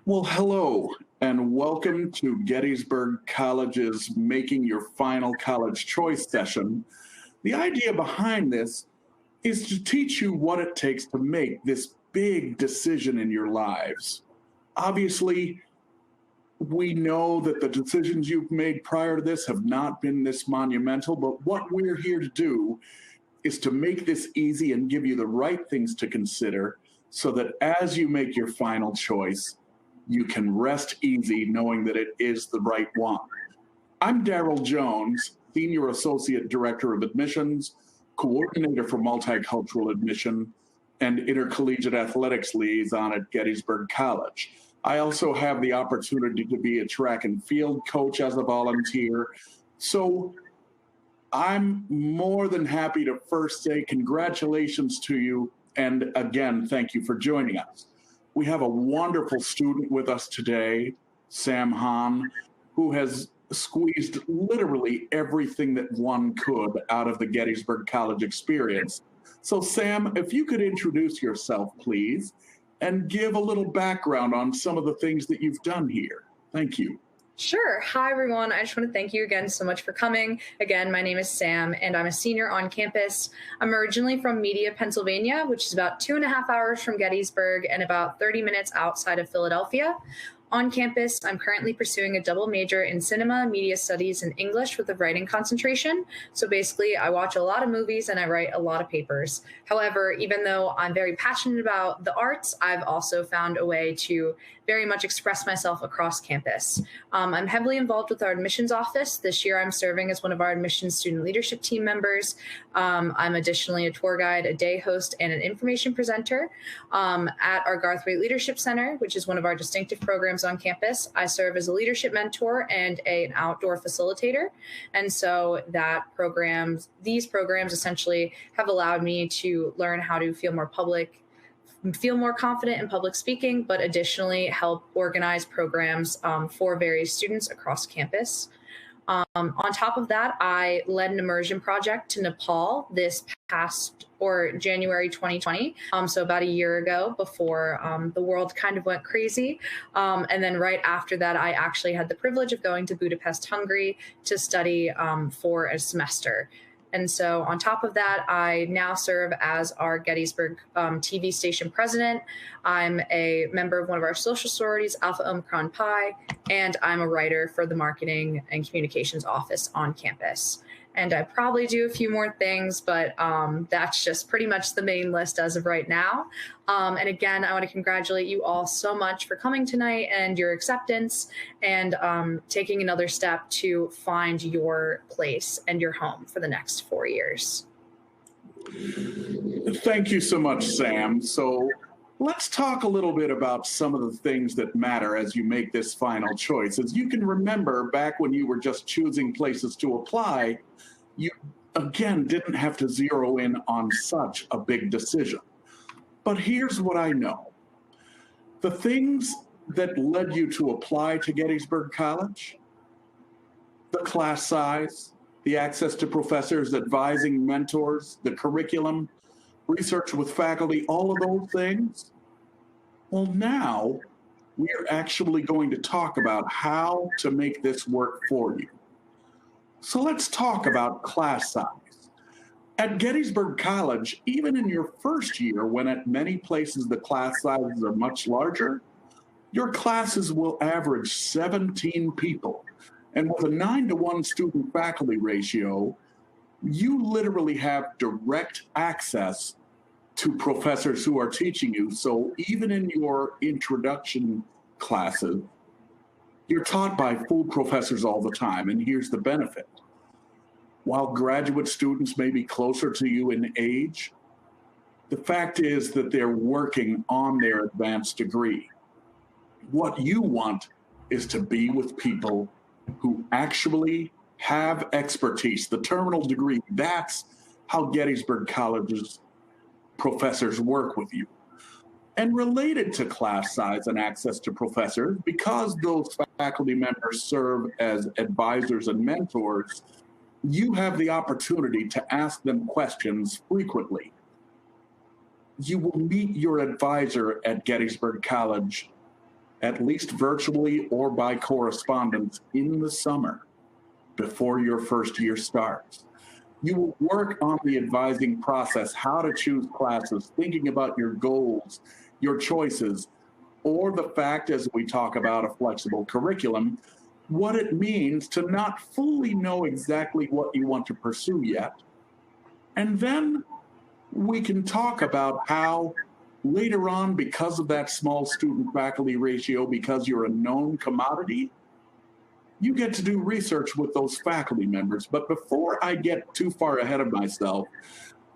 Well, hello, and welcome to Gettysburg College's Making Your Final College Choice session. The idea behind this is to teach you what it takes to make this big decision in your lives. Obviously, we know that the decisions you've made prior to this have not been this monumental, but what we're here to do is to make this easy and give you the right things to consider so that as you make your final choice, you can rest easy knowing that it is the right one. I'm Darryl Jones, Senior Associate Director of Admissions, Coordinator for Multicultural Admission, and Intercollegiate Athletics Liaison at Gettysburg College. I also have the opportunity to be a track and field coach as a volunteer. So I'm more than happy to first say congratulations to you. And again, thank you for joining us. We have a wonderful student with us today, Sam Hahn, who has squeezed literally everything that one could out of the Gettysburg College experience. So Sam, if you could introduce yourself, please, and give a little background on some of the things that you've done here. Thank you. Sure. Hi, everyone. I just want to thank you again so much for coming. Again, my name is Sam, and I'm a senior on campus. I'm originally from Media, Pennsylvania, which is about 2.5 hours from Gettysburg and about 30 minutes outside of Philadelphia. On campus, I'm currently pursuing a double major in cinema, media studies, and English with a writing concentration. So basically, I watch a lot of movies and I write a lot of papers. However, even though I'm very passionate about the arts, I've also found a way to very much express myself across campus. I'm heavily involved with our admissions office. This year, I'm serving as one of our admissions student leadership team members. I'm additionally a tour guide, a day host, and an information presenter at our Garthwaite Leadership Center, which is one of our distinctive programs on campus. I serve as a leadership mentor and an outdoor facilitator. And so these programs essentially have allowed me to learn how to feel more confident in public speaking, but additionally help organize programs for various students across campus. On top of that, I led an immersion project to Nepal this past January 2020, so about a year ago before the world kind of went crazy. And then right after that, I actually had the privilege of going to Budapest, Hungary to study for a semester. And so on top of that, I now serve as our Gettysburg TV station president. I'm a member of one of our social sororities, Alpha Omicron Pi, and I'm a writer for the marketing and communications office on campus. And I probably do a few more things, but that's just pretty much the main list as of right now. And again, I want to congratulate you all so much for coming tonight and your acceptance and taking another step to find your place and your home for the next 4 years. Thank you so much, Sam. So let's talk a little bit about some of the things that matter as you make this final choice. As you can remember, back when you were just choosing places to apply, you, again, didn't have to zero in on such a big decision. But here's what I know. The things that led you to apply to Gettysburg College, the class size, the access to professors, advising mentors, the curriculum, research with faculty, all of those things, well, now we're actually going to talk about how to make this work for you. So let's talk about class size. At Gettysburg College, even in your first year, when at many places the class sizes are much larger, your classes will average 17 people. And with a 9-to-1 student-faculty ratio, you literally have direct access to professors who are teaching you. So even in your introduction classes, you're taught by full professors all the time, and here's the benefit. While graduate students may be closer to you in age, the fact is that they're working on their advanced degree. What you want is to be with people who actually have expertise, the terminal degree. That's how Gettysburg College's professors work with you. And related to class size and access to professors, because those faculty members serve as advisors and mentors, you have the opportunity to ask them questions frequently. You will meet your advisor at Gettysburg College at least virtually or by correspondence in the summer before your first year starts. You will work on the advising process, how to choose classes, thinking about your goals, your choices, or the fact, as we talk about a flexible curriculum, what it means to not fully know exactly what you want to pursue yet. And then we can talk about how later on, because of that small student-faculty ratio, because you're a known commodity, you get to do research with those faculty members. But before I get too far ahead of myself,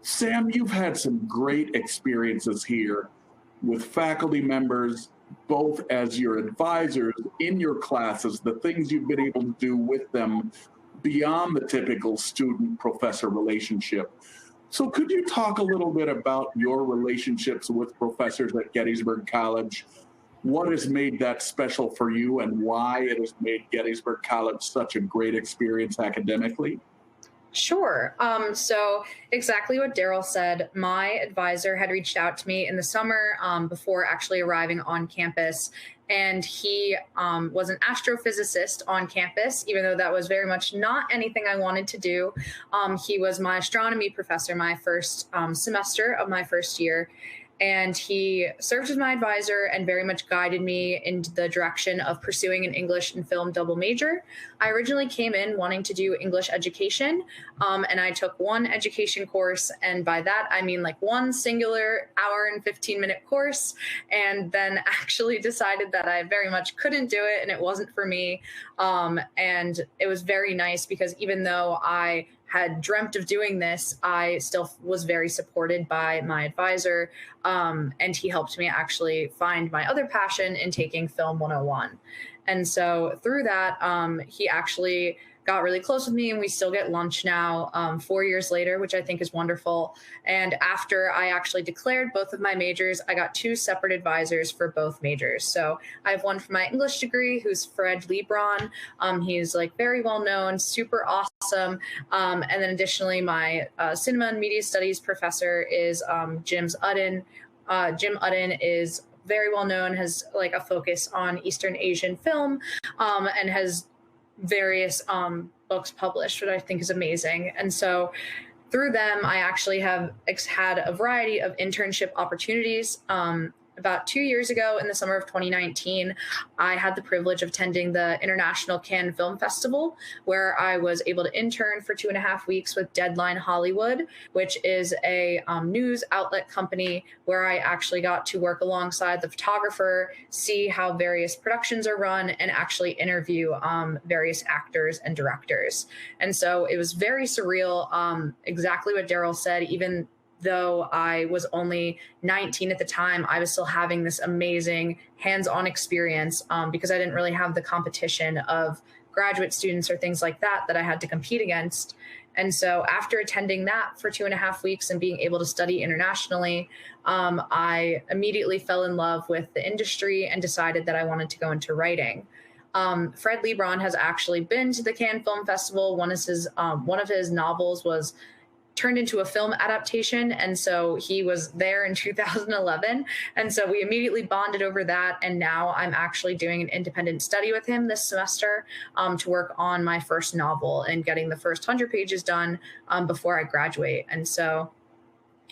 Sam, you've had some great experiences here with faculty members, both as your advisors in your classes, the things you've been able to do with them beyond the typical student-professor relationship. So could you talk a little bit about your relationships with professors at Gettysburg College? What has made that special for you and why it has made Gettysburg College such a great experience academically? Sure. So exactly what Darryl said, my advisor had reached out to me in the summer before actually arriving on campus. And he was an astrophysicist on campus, even though that was very much not anything I wanted to do. He was my astronomy professor my first semester of my first year. And he served as my advisor and very much guided me in the direction of pursuing an English and film double major. I originally came in wanting to do English education, and I took one education course. And by that, I mean like one singular hour and 15-minute course, and then actually decided that I very much couldn't do it and it wasn't for me. And it was very nice because even though I had dreamt of doing this, I still was very supported by my advisor, and he helped me actually find my other passion in taking Film 101. And so through that, he actually got really close with me, and we still get lunch now 4 years later, which I think is wonderful. And after I actually declared both of my majors, I got two separate advisors for both majors. So I have one for my English degree, who's Fred Lebron. He's like very well known, super awesome. And then additionally, my cinema and media studies professor is Jim Udden. Jim Udden is very well known, has like a focus on Eastern Asian film, and has various books published, which I think is amazing. And so through them, I actually have had a variety of internship opportunities. About 2 years ago, in the summer of 2019, I had the privilege of attending the International Cannes Film Festival, where I was able to intern for 2.5 weeks with Deadline Hollywood, which is a news outlet company where I actually got to work alongside the photographer, see how various productions are run, and actually interview various actors and directors. And so it was very surreal, exactly what Darryl said. Even though I was only 19 at the time, I was still having this amazing hands-on experience because I didn't really have the competition of graduate students or things like that I had to compete against. And so after attending that for 2.5 weeks and being able to study internationally, I immediately fell in love with the industry and decided that I wanted to go into writing. Fred Lebron has actually been to the Cannes Film Festival. One of his novels was turned into a film adaptation. And so he was there in 2011. And so we immediately bonded over that. And now I'm actually doing an independent study with him this semester to work on my first novel and getting the first 100 pages done before I graduate. And so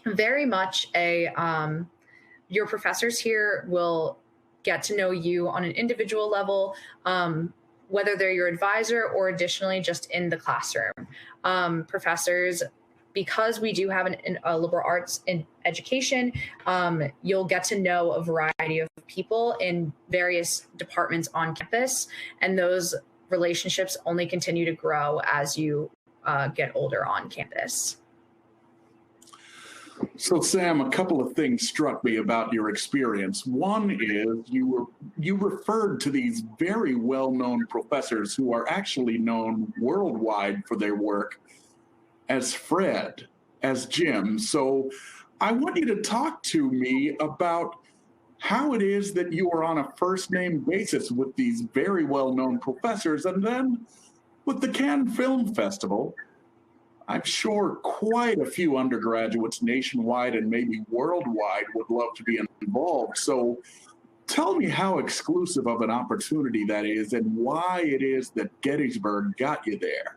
very much your professors here will get to know you on an individual level, whether they're your advisor or additionally just in the classroom. Professors, because we do have a liberal arts in education, you'll get to know a variety of people in various departments on campus, and those relationships only continue to grow as you get older on campus. So, Sam, a couple of things struck me about your experience. One is you referred to these very well-known professors who are actually known worldwide for their work as Fred, as Jim. So I want you to talk to me about how it is that you are on a first-name basis with these very well-known professors, and then with the Cannes Film Festival. I'm sure quite a few undergraduates nationwide and maybe worldwide would love to be involved. So Tell me how exclusive of an opportunity that is and why it is that Gettysburg got you there.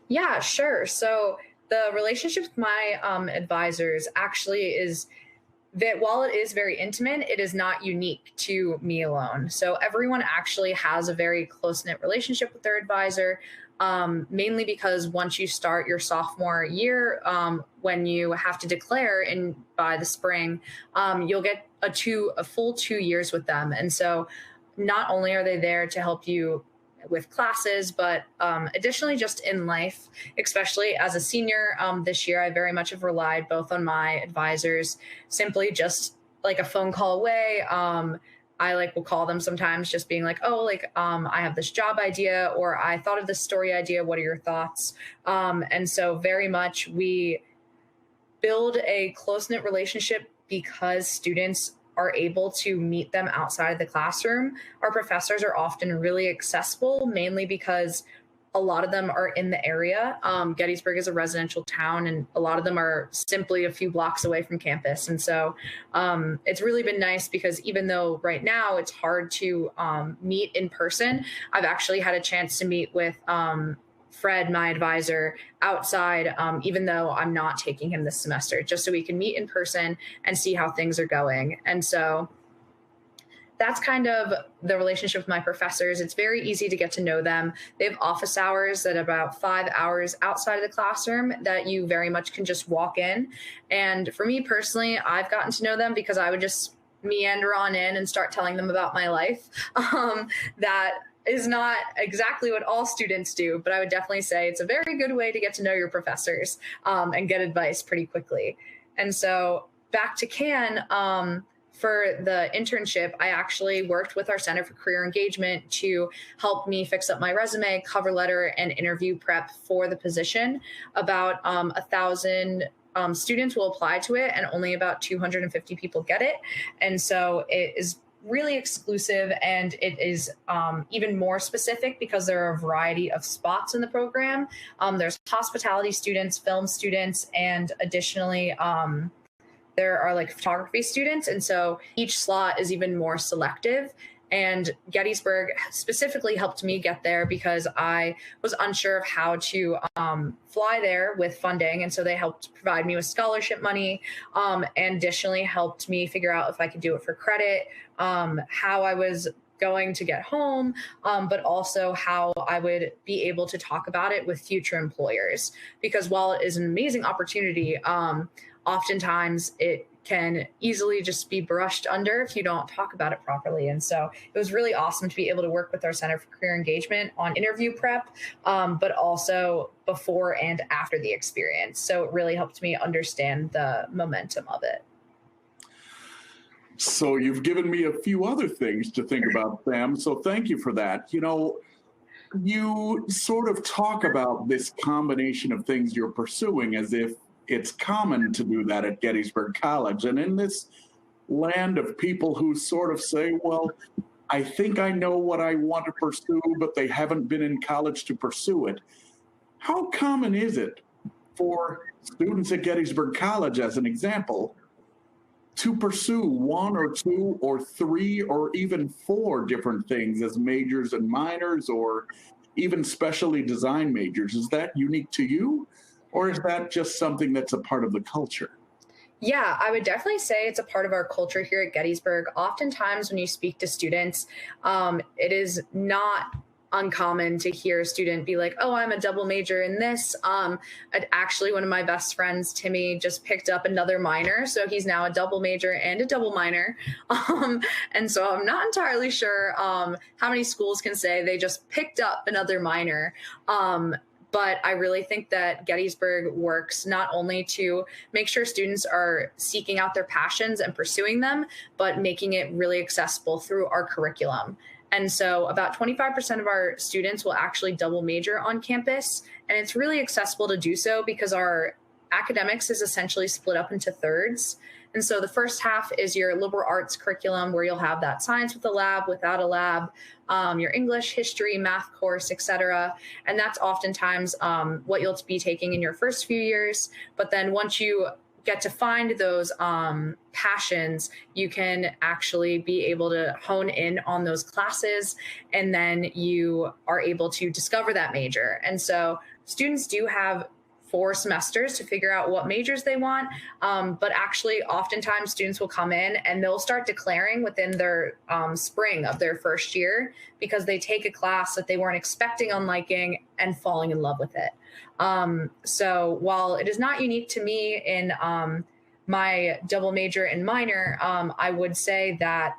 Yeah, sure. So the relationship with my advisors actually is that while it is very intimate, it is not unique to me alone. So everyone actually has a very close knit relationship with their advisor, mainly because once you start your sophomore year, when you have to declare in by the spring, you'll get a full 2 years with them. And so not only are they there to help you with classes, but additionally just in life, especially as a senior this year, I very much have relied both on my advisors, simply just like a phone call away. I like will call them sometimes just being like, oh, like I have this job idea, or I thought of this story idea. What are your thoughts? And so very much we build a close-knit relationship because students are able to meet them outside of the classroom. Our professors are often really accessible, mainly because a lot of them are in the area. Gettysburg is a residential town, and a lot of them are simply a few blocks away from campus. And so it's really been nice because even though right now it's hard to meet in person, I've actually had a chance to meet with Fred, my advisor, outside, even though I'm not taking him this semester, just so we can meet in person and see how things are going. And so that's kind of the relationship with my professors. It's very easy to get to know them. They have office hours at about 5 hours outside of the classroom that you very much can just walk in. And for me personally, I've gotten to know them because I would just meander on in and start telling them about my life. That is not exactly what all students do, but I would definitely say it's a very good way to get to know your professors and get advice pretty quickly. And so back to Can, for the internship, I actually worked with our Center for Career Engagement to help me fix up my resume, cover letter, and interview prep for the position. About 1,000 students will apply to it, and only about 250 people get it. And so it is really exclusive, and it is even more specific because there are a variety of spots in the program. There's hospitality students, film students, and additionally, there are like photography students. And so each slot is even more selective. And Gettysburg specifically helped me get there because I was unsure of how to fly there with funding. And so they helped provide me with scholarship money, and additionally helped me figure out if I could do it for credit, how I was going to get home, but also how I would be able to talk about it with future employers. Because while it is an amazing opportunity, oftentimes it can easily just be brushed under if you don't talk about it properly. And so it was really awesome to be able to work with our Center for Career Engagement on interview prep, but also before and after the experience. So it really helped me understand the momentum of it. So you've given me a few other things to think about, Sam. So thank you for that. You know, you sort of talk about this combination of things you're pursuing as if it's common to do that at Gettysburg College. And in this land of people who sort of say, well, I think I know what I want to pursue, but they haven't been in college to pursue it. How common is it for students at Gettysburg College, as an example, to pursue one or two or three or even four different things as majors and minors, or even specially designed majors? Is that unique to you? Or is that just something that's a part of the culture? Yeah, I would definitely say it's a part of our culture here at Gettysburg. Oftentimes when you speak to students, it is not uncommon to hear a student be like, oh, I'm a double major in this. Actually, one of my best friends, Timmy, just picked up another minor. So he's now a double major and a double minor. And so I'm not entirely sure how many schools can say they just picked up another minor. But I really think that Gettysburg works not only to make sure students are seeking out their passions and pursuing them, but making it really accessible through our curriculum. And so about 25% of our students will actually double major on campus. And it's really accessible to do so because our academics is essentially split up into thirds. And so the first half is your liberal arts curriculum, where you'll have that science with a lab, without a lab, your English, history, math course, etc. And that's oftentimes what you'll be taking in your first few years. But then once you get to find those passions, you can actually be able to hone in on those classes, and then you are able to discover that major. And so students do have 4 semesters to figure out what majors they want. But actually, oftentimes students will come in and they'll start declaring within their spring of their first year, because they take a class that they weren't expecting on liking and falling in love with it. So while it is not unique to me in my double major and minor, I would say that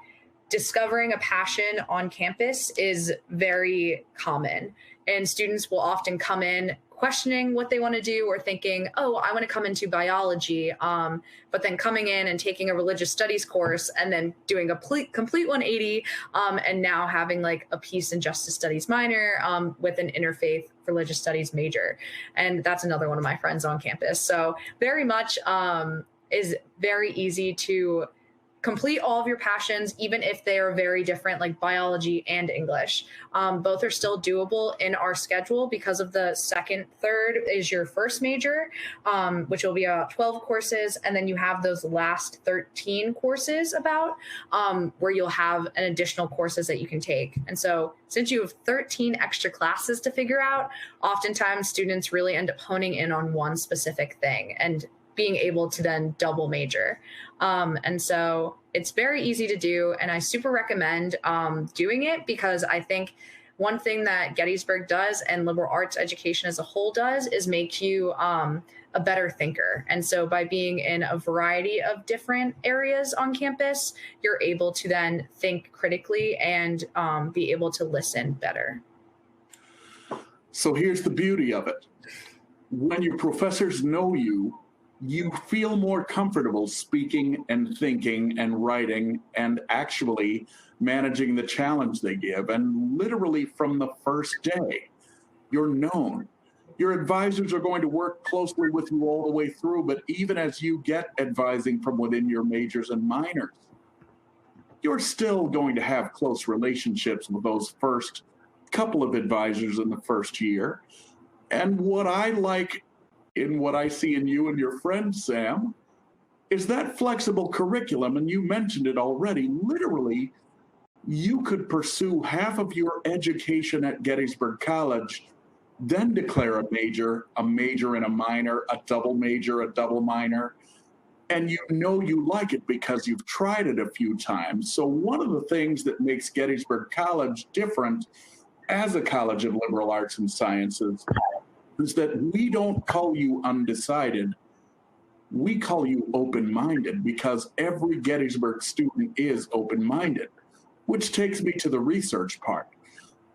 discovering a passion on campus is very common. And students will often come in questioning what they want to do, or thinking, oh, I want to come into biology, but then coming in and taking a religious studies course and then doing a complete 180, and now having like a peace and justice studies minor with an interfaith religious studies major. And that's another one of my friends on campus. So very much is very easy to complete all of your passions, even if they are very different, like biology and English. Both are still doable in our schedule because of the second, third is your first major, which will be about 12 courses. And then you have those last 13 courses where you'll have an additional courses that you can take. And so since you have 13 extra classes to figure out, oftentimes students really end up honing in on one specific thing and being able to then double major. And so it's very easy to do. And I super recommend doing it, because I think one thing that Gettysburg does and liberal arts education as a whole does is make you a better thinker. And so by being in a variety of different areas on campus, you're able to then think critically and be able to listen better. So here's the beauty of it. When your professors know you, you feel more comfortable speaking and thinking and writing and actually managing the challenge they give. And literally from the first day, you're known. Your advisors are going to work closely with you all the way through, but even as you get advising from within your majors and minors, you're still going to have close relationships with those first couple of advisors in the first year. And what I like in what I see in you and your friend, Sam, is that flexible curriculum. And you mentioned it already. Literally, you could pursue half of your education at Gettysburg College, then declare a major and a minor, a double major, a double minor. And you know you like it because you've tried it a few times. So one of the things that makes Gettysburg College different as a college of liberal arts and sciences is that we don't call you undecided. We call you open-minded, because every Gettysburg student is open-minded, which takes me to the research part.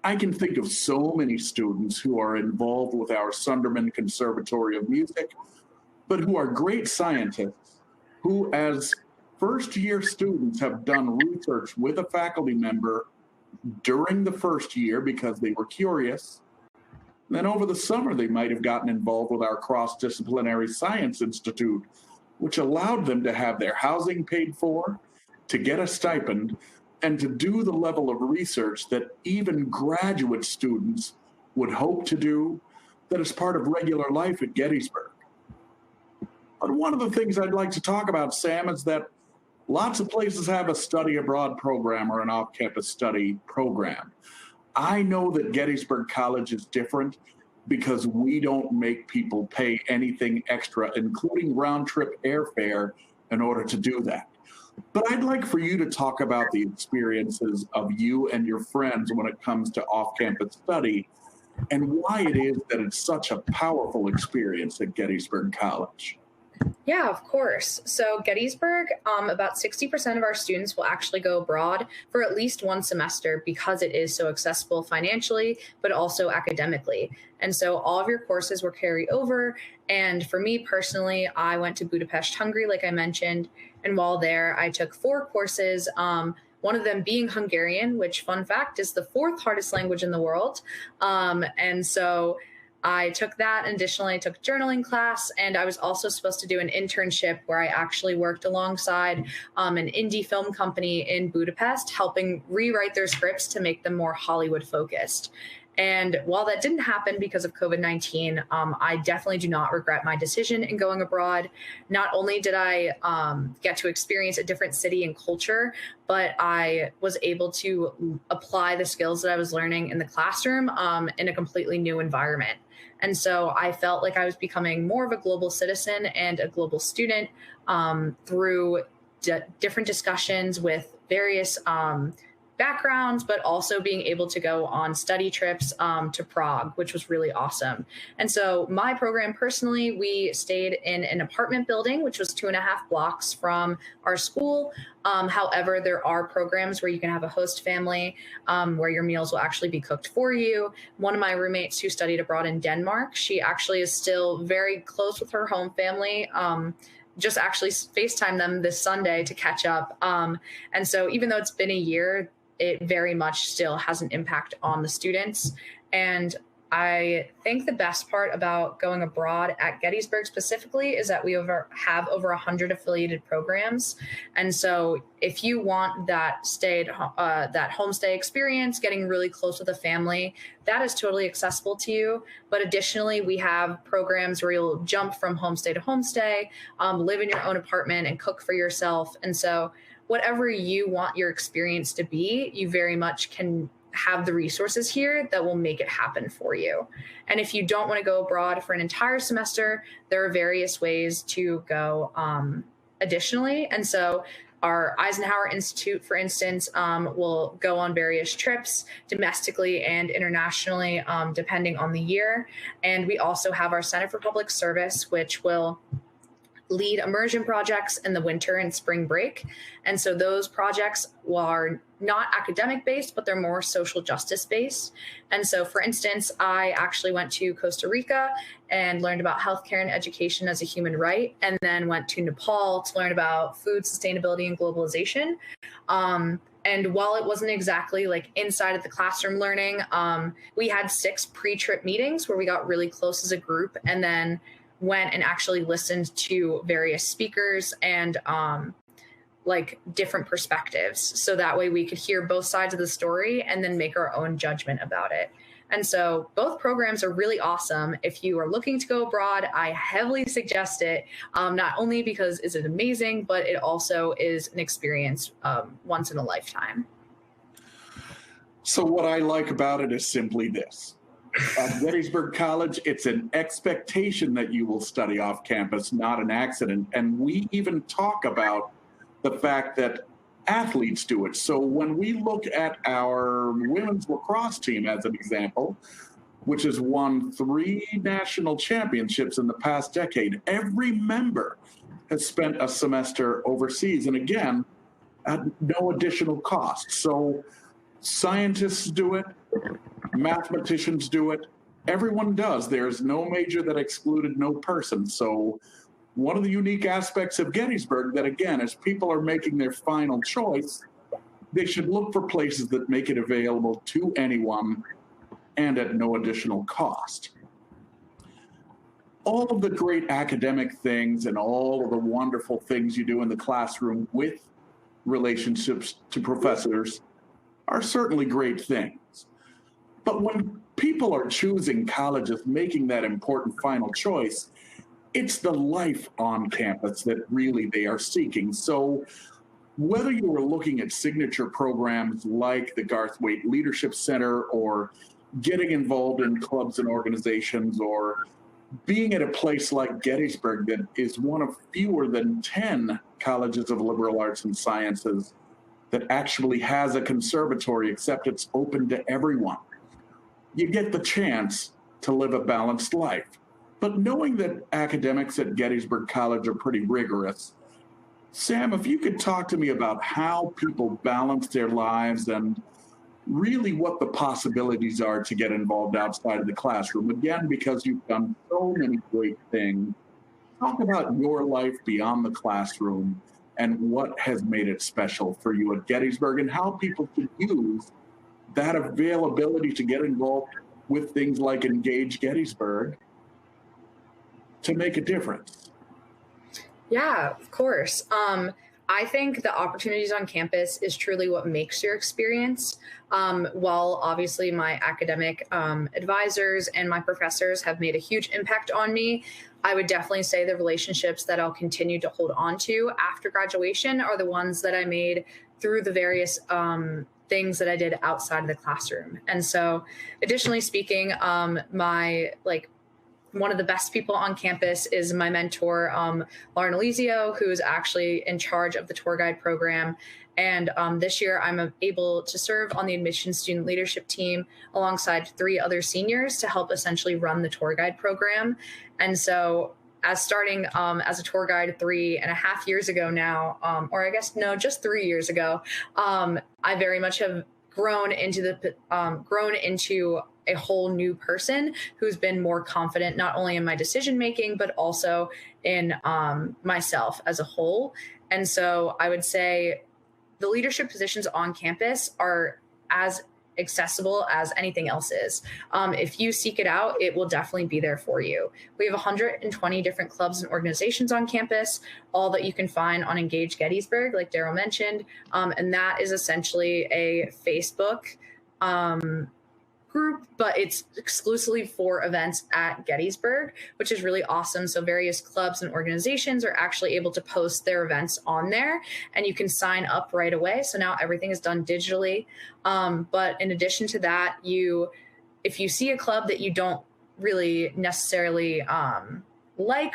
I can think of so many students who are involved with our Sunderman Conservatory of Music, but who are great scientists, who as first-year students have done research with a faculty member during the first year because they were curious. Then over the summer, they might have gotten involved with our Cross-Disciplinary Science Institute, which allowed them to have their housing paid for, to get a stipend, and to do the level of research that even graduate students would hope to do, that is part of regular life at Gettysburg. But one of the things I'd like to talk about, Sam, is that lots of places have a study abroad program or an off-campus study program. I know that Gettysburg College is different because we don't make people pay anything extra, including round-trip airfare, in order to do that. But I'd like for you to talk about the experiences of you and your friends when it comes to off-campus study, and why it is that it's such a powerful experience at Gettysburg College. Yeah, of course. So Gettysburg, about 60% of our students will actually go abroad for at least one semester because it is so accessible financially, but also academically. And so all of your courses will carry over. And for me personally, I went to Budapest, Hungary, like I mentioned. And while there, I took 4 courses, one of them being Hungarian, which, fun fact, is the 4th hardest language in the world. And so I took that. Additionally, I took journaling class, and I was also supposed to do an internship where I actually worked alongside an indie film company in Budapest, helping rewrite their scripts to make them more Hollywood focused. And while that didn't happen because of COVID-19, I definitely do not regret my decision in going abroad. Not only did I get to experience a different city and culture, but I was able to apply the skills that I was learning in the classroom in a completely new environment. And so I felt like I was becoming more of a global citizen and a global student through different discussions with various backgrounds, but also being able to go on study trips to Prague, which was really awesome. And so my program personally, we stayed in an apartment building, which was 2.5 blocks from our school. However, there are programs where you can have a host family where your meals will actually be cooked for you. One of my roommates who studied abroad in Denmark, she actually is still very close with her home family. Just actually FaceTime them this Sunday to catch up. And so even though it's been a year, it very much still has an impact on the students. And I think the best part about going abroad at Gettysburg specifically is that we have over 100 affiliated programs. And so if you want that homestay experience, getting really close with a family, that is totally accessible to you. But additionally, we have programs where you'll jump from homestay to homestay, live in your own apartment and cook for yourself. And so whatever you want your experience to be, you very much can have the resources here that will make it happen for you. And if you don't want to go abroad for an entire semester, there are various ways to go additionally. And so our Eisenhower Institute, for instance, will go on various trips domestically and internationally, depending on the year. And we also have our Center for Public Service, which will lead immersion projects in the winter and spring break. And so those projects are not academic based, but they're more social justice based. And so, for instance, I actually went to Costa Rica and learned about healthcare and education as a human right, and then went to Nepal to learn about food sustainability and globalization. And while it wasn't exactly like inside of the classroom learning, we had 6 pre-trip meetings where we got really close as a group, and then went and actually listened to various speakers and like different perspectives. So that way we could hear both sides of the story and then make our own judgment about it. And so both programs are really awesome. If you are looking to go abroad, I heavily suggest it, not only because it's amazing, but it also is an experience once in a lifetime. So what I like about it is simply this. At Gettysburg College, it's an expectation that you will study off campus, not an accident. And we even talk about the fact that athletes do it. So when we look at our women's lacrosse team as an example, which has won 3 national championships in the past decade, every member has spent a semester overseas, and again, at no additional cost. So scientists do it, mathematicians do it, everyone does. There's no major that excluded no person. So one of the unique aspects of Gettysburg that, again, as people are making their final choice, they should look for places that make it available to anyone and at no additional cost. All of the great academic things and all of the wonderful things you do in the classroom with relationships to professors are certainly great things. But when people are choosing colleges, making that important final choice, it's the life on campus that really they are seeking. So whether you are looking at signature programs like the Garth Waite Leadership Center, or getting involved in clubs and organizations, or being at a place like Gettysburg that is one of fewer than 10 colleges of liberal arts and sciences that actually has a conservatory, except it's open to everyone, you get the chance to live a balanced life. But knowing that academics at Gettysburg College are pretty rigorous, Sam, if you could talk to me about how people balance their lives and really what the possibilities are to get involved outside of the classroom. Again, because you've done so many great things, talk about your life beyond the classroom and what has made it special for you at Gettysburg, and how people can use that availability to get involved with things like Engage Gettysburg to make a difference. Yeah, of course. I think the opportunities on campus is truly what makes your experience. While obviously my academic advisors and my professors have made a huge impact on me, I would definitely say the relationships that I'll continue to hold on to after graduation are the ones that I made through the various things that I did outside of the classroom. And so, additionally speaking, my one of the best people on campus is my mentor, Lauren Elizio, who is actually in charge of the tour guide program. And this year, I'm able to serve on the admissions student leadership team alongside 3 other seniors to help essentially run the tour guide program. And so, as starting as a tour guide 3.5 years ago now, or I guess no, just 3 years ago, I very much have grown into a whole new person who's been more confident, not only in my decision making, but also in myself as a whole. And so I would say the leadership positions on campus are as accessible as anything else is. If you seek it out, it will definitely be there for you. We have 120 different clubs and organizations on campus, all that you can find on Engage Gettysburg, like Darryl mentioned. And that is essentially a Facebook group, but it's exclusively for events at Gettysburg, which is really awesome. So various clubs and organizations are actually able to post their events on there, and you can sign up right away. So now everything is done digitally. But in addition to that, if you see a club that you don't really necessarily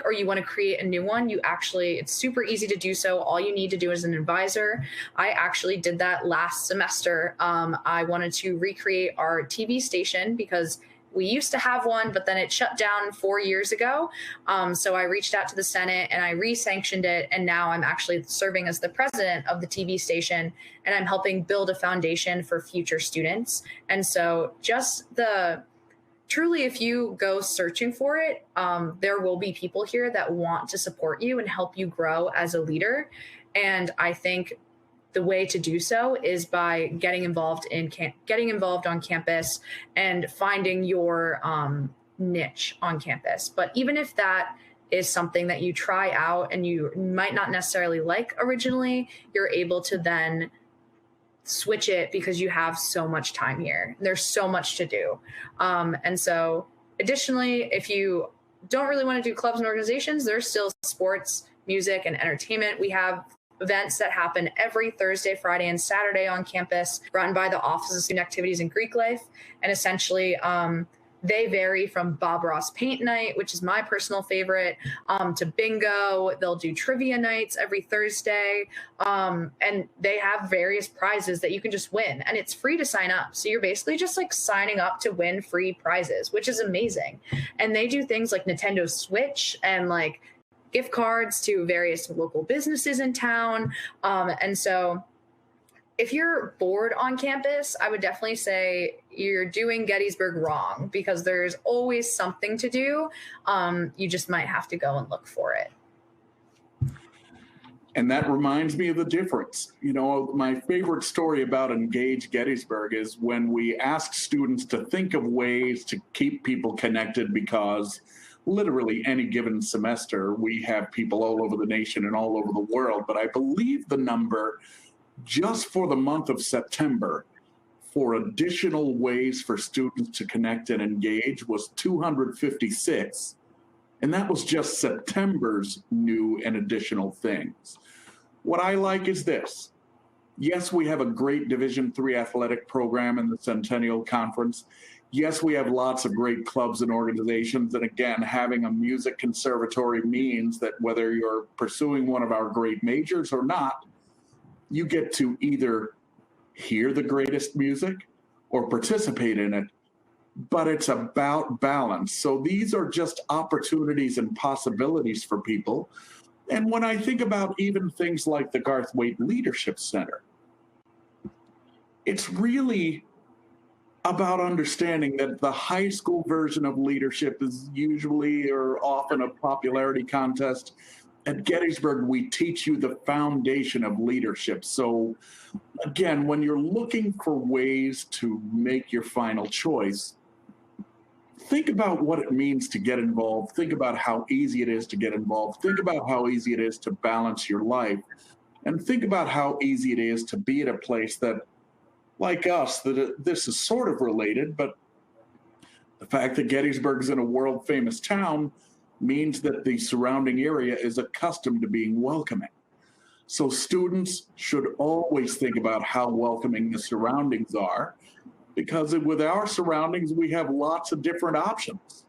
or you want to create a new one, it's super easy to do so. All you need to do is an advisor. I actually did that last semester. I wanted to recreate our TV station because we used to have one, but then it shut down 4 years ago. So I reached out to the Senate and I re-sanctioned it. And now I'm actually serving as the president of the TV station, and I'm helping build a foundation for future students. And so truly, if you go searching for it, there will be people here that want to support you and help you grow as a leader. And I think the way to do so is by getting involved on campus and finding your niche on campus. But even if that is something that you try out and you might not necessarily like originally, you're able to then switch it because you have so much time here. There's so much to do. And so additionally, if you don't really want to do clubs and organizations, there's still sports, music, and entertainment. We have events that happen every Thursday, Friday, and Saturday on campus, run by the Office of Student Activities and Greek Life. And essentially, they vary from Bob Ross Paint Night, which is my personal favorite, to bingo. They'll do trivia nights every Thursday. And they have various prizes that you can just win. And it's free to sign up. So you're basically just like signing up to win free prizes, which is amazing. And they do things like Nintendo Switch and like gift cards to various local businesses in town. And so if you're bored on campus, I would definitely say you're doing Gettysburg wrong, because there's always something to do. You just might have to go and look for it. And that reminds me of the difference. You know, my favorite story about Engage Gettysburg is when we ask students to think of ways to keep people connected, because literally any given semester, we have people all over the nation and all over the world. But I believe the number just for the month of September for additional ways for students to connect and engage was 256. And that was just September's new and additional things. What I like is this. Yes, we have a great Division III athletic program in the Centennial Conference. Yes, we have lots of great clubs and organizations. And again, having a music conservatory means that whether you're pursuing one of our great majors or not, you get to either hear the greatest music or participate in it, but it's about balance. So these are just opportunities and possibilities for people. And when I think about even things like the Garth Waite Leadership Center, it's really about understanding that the high school version of leadership is usually or often a popularity contest. At Gettysburg, we teach you the foundation of leadership. So again, when you're looking for ways to make your final choice, think about what it means to get involved. Think about how easy it is to get involved. Think about how easy it is to balance your life. and think about how easy it is to be at a place that, like us, this is sort of related, but the fact that Gettysburg is in a world famous town means that the surrounding area is accustomed to being welcoming. So students should always think about how welcoming the surroundings are, because with our surroundings, we have lots of different options.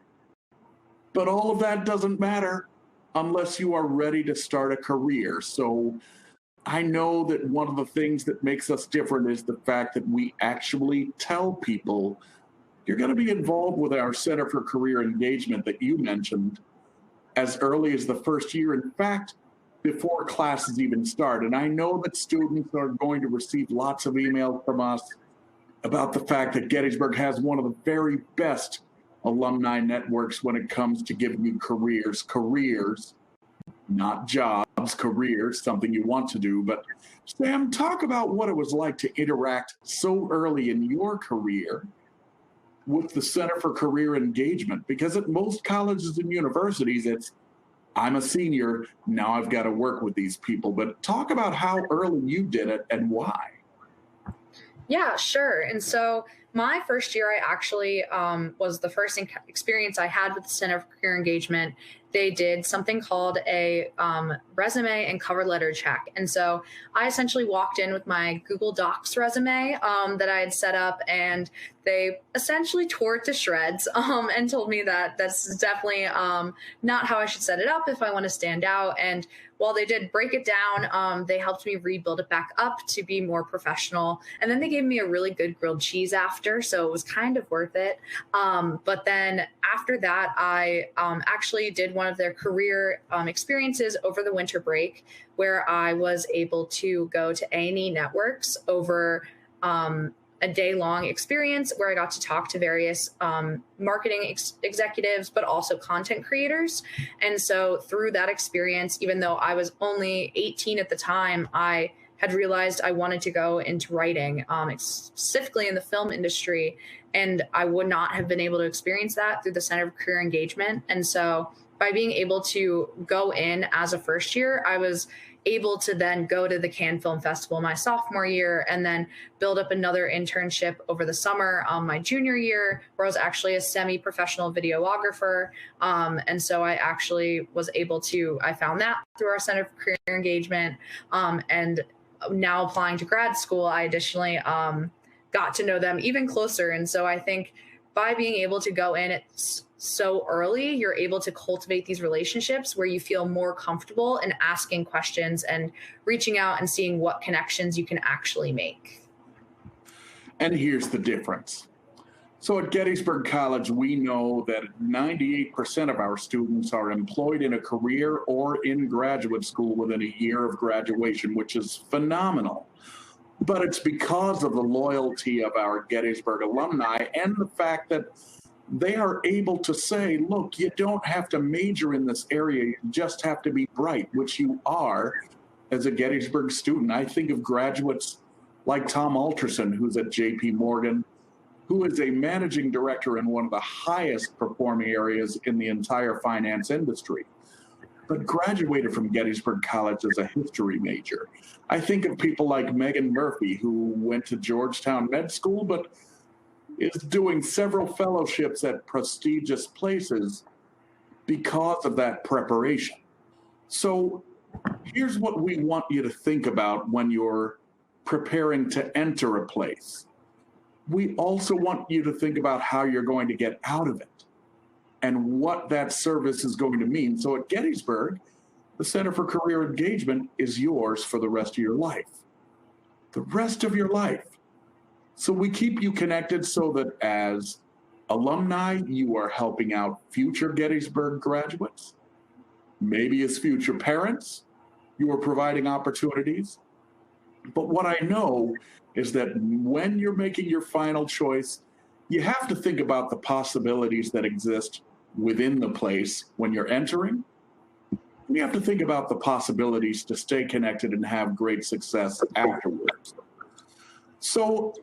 But all of that doesn't matter unless you are ready to start a career. So I know that one of the things that makes us different is the fact that we actually tell people, you're going to be involved with our Center for Career Engagement that you mentioned as early as the first year. In fact, before classes even start. And I know that students are going to receive lots of emails from us about the fact that Gettysburg has one of the very best alumni networks when it comes to giving you careers, not jobs, careers, something you want to do. But Sam, talk about what it was like to interact so early in your career with the Center for Career Engagement, because at most colleges and universities, it's, I'm a senior, now I've got to work with these people. But talk about how early you did it and why. Yeah, sure. And so my first year, I actually was the first experience I had with the Center for Career Engagement. They did something called a resume and cover letter check. And so I essentially walked in with my Google Docs resume that I had set up, and they essentially tore it to shreds and told me that that's definitely not how I should set it up if I want to stand out. And while they did break it down, they helped me rebuild it back up to be more professional. And then they gave me a really good grilled cheese after, so it was kind of worth it. But then after that, I actually did one of their career experiences over the winter break, where I was able to go to A&E Networks over a day-long experience where I got to talk to various marketing executives, but also content creators. And so through that experience, even though I was only 18 at the time, I had realized I wanted to go into writing, specifically in the film industry. And I would not have been able to experience that through the Center for Career Engagement. And so by being able to go in as a first year, I was able to then go to the Cannes Film Festival my sophomore year, and then build up another internship over the summer my junior year, where I was actually a semi-professional videographer. And so I actually was able to, I found that through our Center for Career Engagement. And now applying to grad school, I additionally got to know them even closer. And so I think by being able to go in at so early, you're able to cultivate these relationships where you feel more comfortable in asking questions and reaching out and seeing what connections you can actually make. And here's the difference. So at Gettysburg College, we know that 98% of our students are employed in a career or in graduate school within a year of graduation, which is phenomenal. But it's because of the loyalty of our Gettysburg alumni and the fact that they are able to say, look, you don't have to major in this area, you just have to be bright, which you are as a Gettysburg student. I think of graduates like Tom Alterson, who's at J.P. Morgan, who is a managing director in one of the highest performing areas in the entire finance industry, but graduated from Gettysburg College as a history major. I think of people like Megan Murphy, who went to Georgetown Med School, but is doing several fellowships at prestigious places because of that preparation. So here's what we want you to think about when you're preparing to enter a place. We also want you to think about how you're going to get out of it and what that service is going to mean. So at Gettysburg, the Center for Career Engagement is yours for the rest of your life. The rest of your life. So we keep you connected so that as alumni, you are helping out future Gettysburg graduates. Maybe as future parents, you are providing opportunities. But what I know is that when you're making your final choice, you have to think about the possibilities that exist within the place when you're entering. You have to think about the possibilities to stay connected and have great success afterwards. So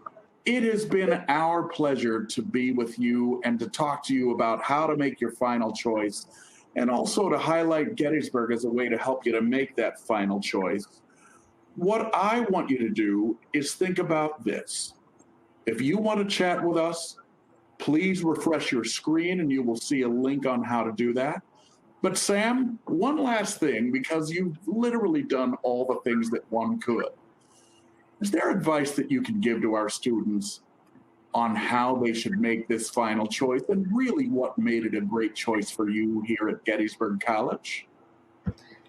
it has been our pleasure to be with you and to talk to you about how to make your final choice, and also to highlight Gettysburg as a way to help you to make that final choice. What I want you to do is think about this. If you want to chat with us, please refresh your screen and you will see a link on how to do that. But Sam, one last thing, because you've literally done all the things that one could. Is there advice that you can give to our students on how they should make this final choice and really what made it a great choice for you here at Gettysburg College?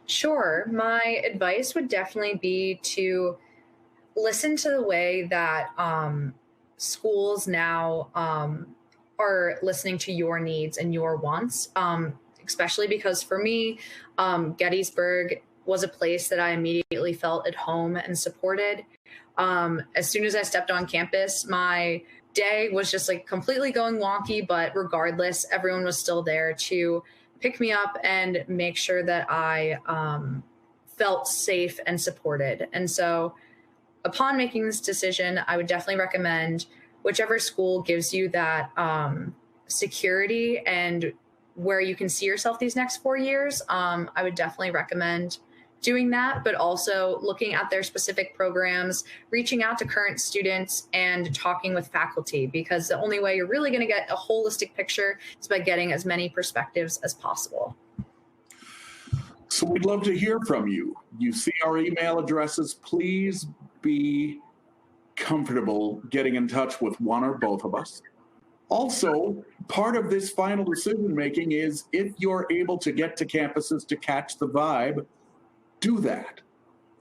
Sure. My advice would definitely be to listen to the way that schools now are listening to your needs and your wants, especially because for me, Gettysburg was a place that I immediately felt at home and supported. As soon as I stepped on campus, my day was just like completely going wonky, but regardless, everyone was still there to pick me up and make sure that I felt safe and supported. And so upon making this decision, I would definitely recommend whichever school gives you that security and where you can see yourself these next 4 years. I would definitely recommend doing that, but also looking at their specific programs, reaching out to current students and talking with faculty, because the only way you're really going to get a holistic picture is by getting as many perspectives as possible. So we'd love to hear from you. You see our email addresses. Please be comfortable getting in touch with one or both of us. Also, part of this final decision making is if you're able to get to campuses to catch the vibe, do that.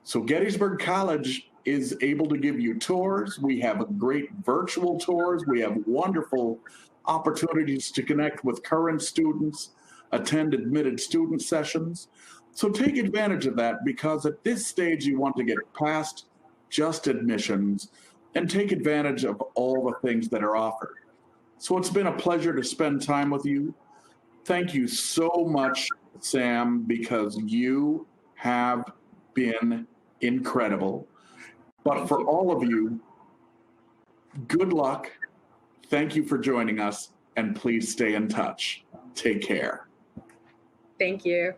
So Gettysburg College is able to give you tours. We have great virtual tours. We have wonderful opportunities to connect with current students, attend admitted student sessions. So take advantage of that, because at this stage you want to get past just admissions and take advantage of all the things that are offered. So it's been a pleasure to spend time with you. Thank you so much, Sam, because you have been incredible. But for all of you, good luck. Thank you for joining us, and please stay in touch. Take care. Thank you.